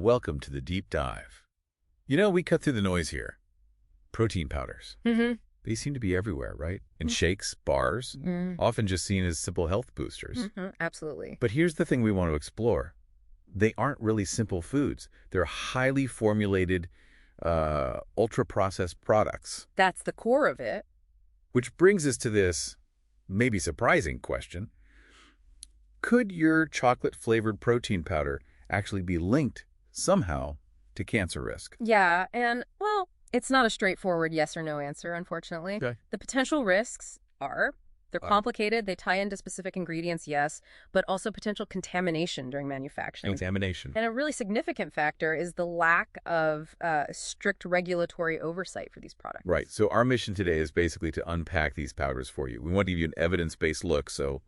Welcome to the deep dive. We cut through the noise here. Protein powders. They seem to be everywhere, right? In shakes, bars, often just seen as simple health boosters. Absolutely. But here's the thing we want to explore. They aren't really simple foods. They're highly formulated, ultra-processed products. That's the core of it. Which brings us to this maybe surprising question. Could your chocolate-flavored protein powder actually be linked somehow to cancer risk? Yeah, and, well, it's not a straightforward yes or no answer, unfortunately. Okay. The potential risks are, they're complicated, they tie into specific ingredients, yes, but also potential contamination during manufacturing. Contamination. And a really significant factor is the lack of strict regulatory oversight for these products. Right. So our mission today is basically to unpack these powders for you. We want to give you an evidence-based look so,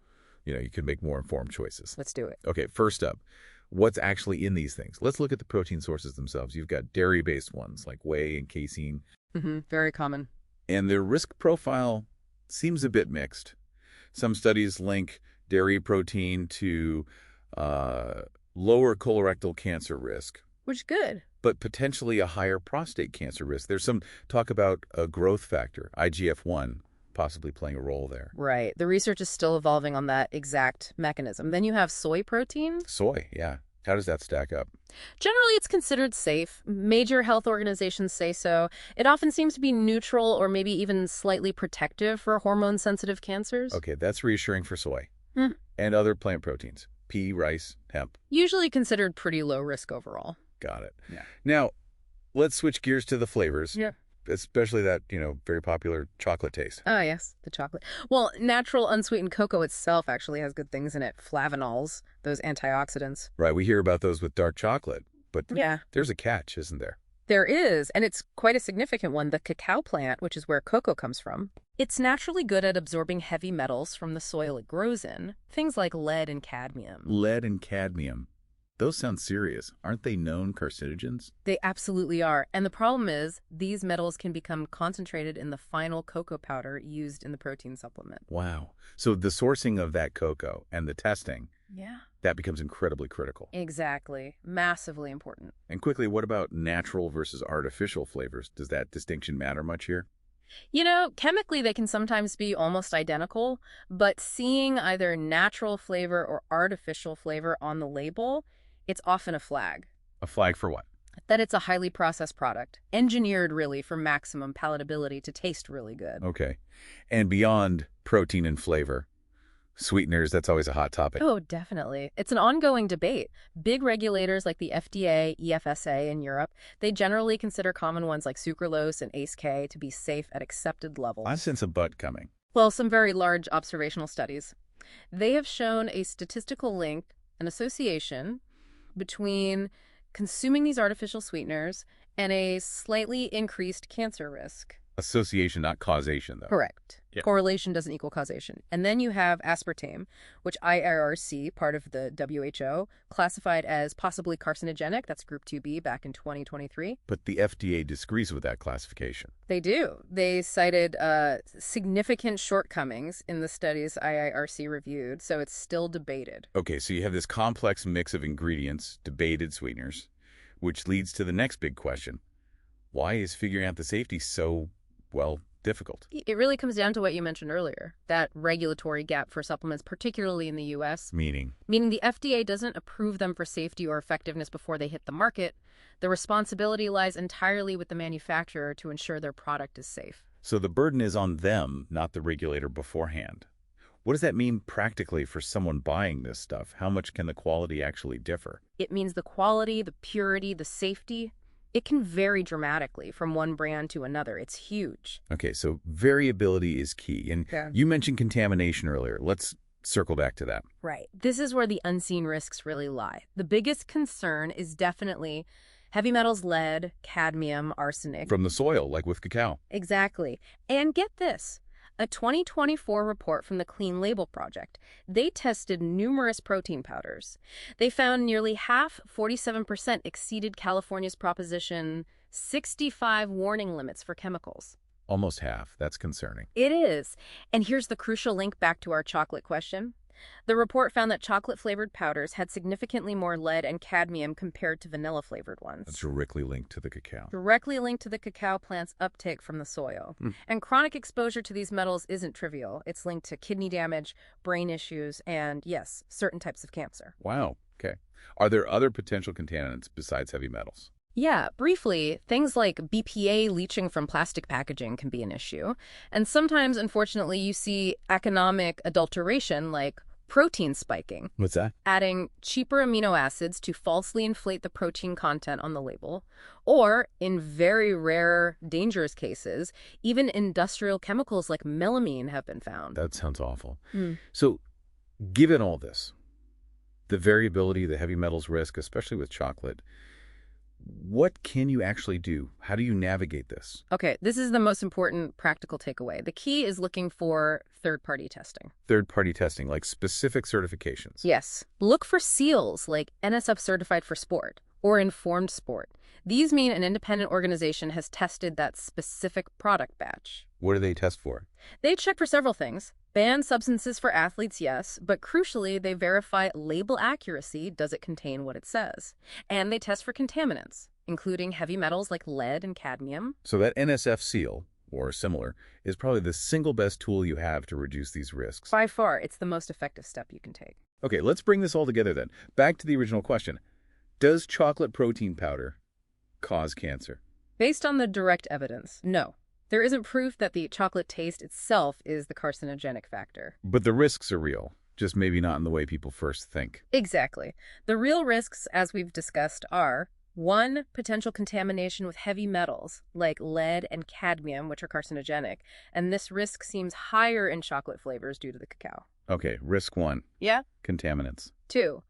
you can make more informed choices. Let's do it. Okay, first up, what's actually in these things? Let's look at the protein sources themselves. You've got dairy-based ones like whey and casein. Very common. And their risk profile seems a bit mixed. Some studies link dairy protein to lower colorectal cancer risk. Which is good. But potentially a higher prostate cancer risk. There's some talk about a growth factor, IGF-1, possibly playing a role there. Right. The research is still evolving on that exact mechanism. Then you have soy protein. Soy, yeah. How does that stack up? Generally, it's considered safe. Major health organizations say so. It often seems to be neutral or maybe even slightly protective for hormone-sensitive cancers. Okay, that's reassuring for soy. And other plant proteins. Pea, rice, hemp. Usually considered pretty low risk overall. Got it. Yeah. Now, let's switch gears to the flavors. Yeah. Especially that, very popular chocolate taste. Oh, yes, the chocolate. Well, natural unsweetened cocoa itself actually has good things in it. Flavanols, those antioxidants. Right, we hear about those with dark chocolate, but Yeah. there's a catch, isn't there? There is, and it's quite a significant one. The cacao plant, which is where cocoa comes from, it's naturally good at absorbing heavy metals from the soil it grows in, things like lead and cadmium. Lead and cadmium. Those sound serious. Aren't they known carcinogens? They absolutely are. And the problem is, these metals can become concentrated in the final cocoa powder used in the protein supplement. Wow. So the sourcing of that cocoa and the testing, Yeah. that becomes incredibly critical. Exactly. Massively important. And quickly, what about natural versus artificial flavors? Does that distinction matter much here? Chemically they can sometimes be almost identical, but seeing either natural flavor or artificial flavor on the label, it's often a flag. A flag for what? That it's a highly processed product, engineered really for maximum palatability to taste really good. Okay. And beyond protein and flavor, sweeteners, that's always a hot topic. Oh, definitely. It's an ongoing debate. Big regulators like the FDA, EFSA in Europe, they generally consider common ones like sucralose and ACE-K to be safe at accepted levels. I sense a but coming. Well, some very large observational studies. They have shown a statistical link, an association, between consuming these artificial sweeteners and a slightly increased cancer risk. Association, not causation, though. Correct. Yeah. Correlation doesn't equal causation. And then you have aspartame, which IARC, part of the WHO, classified as possibly carcinogenic. That's Group 2B back in 2023. But the FDA disagrees with that classification. They do. They cited significant shortcomings in the studies IARC reviewed, so it's still debated. Okay, so you have this complex mix of ingredients, debated sweeteners, which leads to the next big question. Why is figuring out the safety so, difficult? It really comes down to what you mentioned earlier, that regulatory gap for supplements, particularly in the U.S. Meaning the FDA doesn't approve them for safety or effectiveness before they hit the market. The responsibility lies entirely with the manufacturer to ensure their product is safe. So the burden is on them, not the regulator beforehand. What does that mean practically for someone buying this stuff? How much can the quality actually differ? It means the quality, the purity, the safety, it can vary dramatically from one brand to another. It's huge. Okay, so variability is key. And you mentioned contamination earlier. Let's circle back to that. Right. This is where the unseen risks really lie. The biggest concern is definitely heavy metals, lead, cadmium, arsenic. From the soil, like with cacao. Exactly. And get this. A 2024 report from the Clean Label Project, they tested numerous protein powders. They found nearly half, 47%, exceeded California's Proposition 65 warning limits for chemicals. Almost half. That's concerning. It is. And here's the crucial link back to our chocolate question. The report found that chocolate-flavored powders had significantly more lead and cadmium compared to vanilla-flavored That's ones. directly linked to the cacao. Directly linked to the cacao plant's uptake from the soil. Hmm. And chronic exposure to these metals isn't trivial. It's linked to kidney damage, brain issues, and, yes, certain types of cancer. Wow. Okay. Are there other potential contaminants besides heavy metals? Yeah, briefly, things like BPA leaching from plastic packaging can be an issue. And sometimes, unfortunately, you see economic adulteration like protein spiking, What's that? adding cheaper amino acids to falsely inflate the protein content on the label. Or, in very rare, dangerous cases, even industrial chemicals like melamine have been found. That sounds awful. Hmm. So, given all this, the variability, the heavy metals risk, especially with chocolate, what can you actually do? How do you navigate this? Okay, this is the most important practical takeaway. The key is looking for third-party testing. Third-party testing, like specific certifications. Yes. Look for seals like NSF Certified for Sport or Informed Sport. These mean an independent organization has tested that specific product batch. What do they test for? They check for several things. Banned substances for athletes, yes, but crucially, they verify label accuracy. Does it contain what it says? And they test for contaminants, including heavy metals like lead and cadmium. So that NSF seal, or similar, is probably the single best tool you have to reduce these risks. By far, it's the most effective step you can take. Okay, let's bring this all together then. Back to the original question. Does chocolate protein powder cause cancer? Based on the direct evidence, no. There isn't proof that the chocolate taste itself is the carcinogenic factor. But the risks are real, just maybe not in the way people first think. Exactly. The real risks, as we've discussed, are 1. Potential contamination with heavy metals like lead and cadmium, which are carcinogenic, and this risk seems higher in chocolate flavors due to the cacao. Okay, risk 1. Yeah? Contaminants. 2.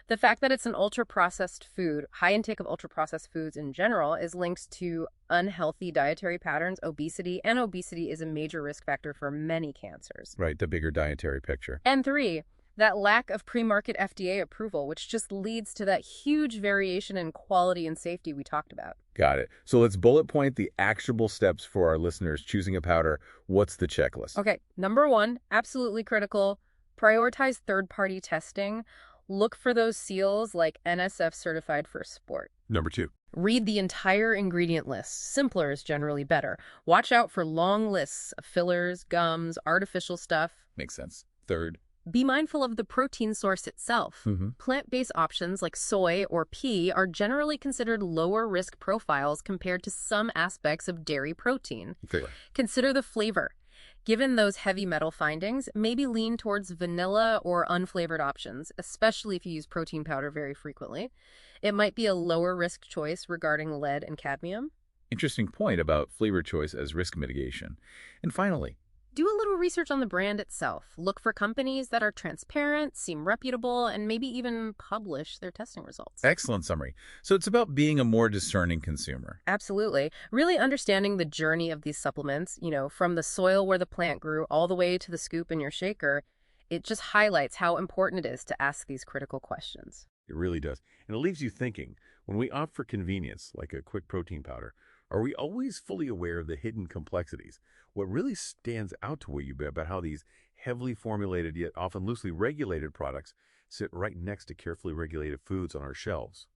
The fact that it's an ultra-processed food, high intake of ultra-processed foods in general, is linked to unhealthy dietary patterns, obesity, and obesity is a major risk factor for many cancers. Right, the bigger dietary picture. And 3, that lack of pre-market FDA approval, which just leads to that huge variation in quality and safety we talked about. Got it. So let's bullet point the actionable steps for our listeners choosing a powder. What's the checklist? Okay, number 1, absolutely critical, prioritize third-party testing. Look for those seals like NSF Certified for Sport. Number 2. Read the entire ingredient list. Simpler is generally better. Watch out for long lists of fillers, gums, artificial stuff. Makes sense. 3rd. Be mindful of the protein source itself. Plant-based options like soy or pea are generally considered lower risk profiles compared to some aspects of dairy protein. Clearly. Consider the flavor. Given those heavy metal findings, maybe lean towards vanilla or unflavored options, especially if you use protein powder very frequently. It might be a lower risk choice regarding lead and cadmium. Interesting point about flavor choice as risk mitigation. And finally, Do a little research on the brand itself. Look for companies that are transparent, seem reputable, and maybe even publish their testing results. excellent summary. So it's about being a more discerning consumer. Absolutely. Really understanding the journey of these supplements, from the soil where the plant grew all the way to the scoop in your shaker, it just highlights how important it is to ask these critical questions. It really does. And it leaves you thinking, when we opt for convenience, like a quick protein powder, are we always fully aware of the hidden complexities? What really stands out to you about how these heavily formulated yet often loosely regulated products sit right next to carefully regulated foods on our shelves?